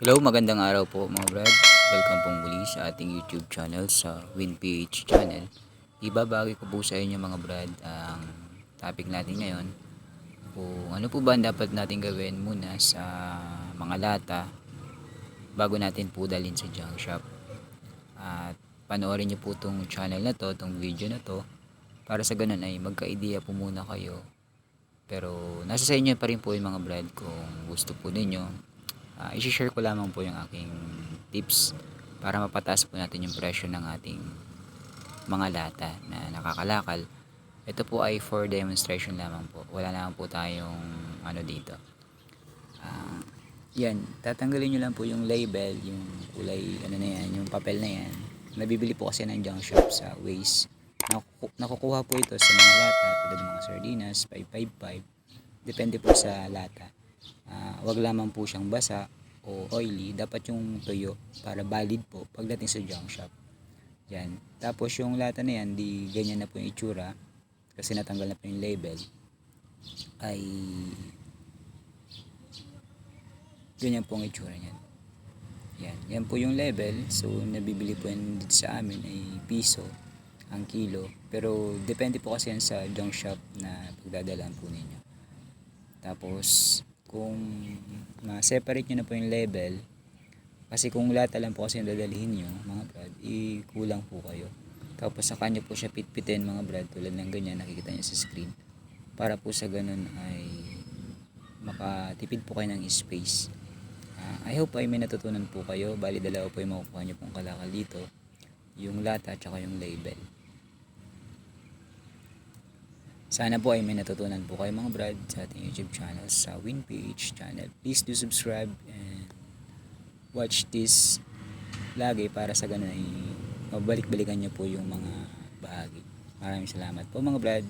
Hello, magandang araw po mga brad. Welcome pong muli sa ating YouTube channel sa WinPH channel. Ibabagi ko po sa inyo mga brad ang topic natin ngayon. Kung ano po ba ang dapat natin gawin muna sa mga lata bago natin po dalhin sa junk shop. At panoorin nyo po itong channel na to, itong video na to, para sa ganun ay magka-idea po muna kayo. Pero nasa sa inyo pa rin po yung mga brad kung gusto po ninyo. I-share ko lamang po yung aking tips para mapataas po natin yung presyo ng ating mga lata na nakakalakal. Ito po ay for demonstration lamang po. Wala naman po tayong ano dito. Yan, tatanggalin nyo lang po yung label, yung kulay, ano na yan, yung papel na yan. Nabibili po kasi ng junk shop sa Waze. Nakukuha po ito sa mga lata, tulad ng mga sardinas, 555. Depende po sa lata. Wag lamang po siyang basa o oily, dapat yung tuyo para valid po pagdating sa junk shop. Yan. Tapos yung lata na yan, di ganyan na po yung itsura kasi natanggal na po yung label. Ay ganyan po ang itsura niyan. Yan po yung label. So nabibili po yan dito sa amin ay piso ang kilo. Pero depende po kasi yan sa junk shop na pagdadalaan po ninyo. Tapos kung ma-separate nyo na po yung label, kasi kung lata lang po kasi yung dadalhin nyo mga brad, kulang po kayo. Tapos saka nyo po siya pitpitin mga brad, tulad ng ganyan nakikita nyo sa screen, para po sa ganun ay makatipid po kayo ng space. I hope ay may natutunan po kayo. Bali dalawa po yung makukuha nyo pong kalakal dito, yung lata at saka yung label. Sana po ay may natutunan po kayo mga brad sa ating YouTube channel, sa WinPH channel. Please do subscribe and watch this lagi para sa ganun ay mabalik-balikan nyo po yung mga bahagi. Maraming salamat po mga brad.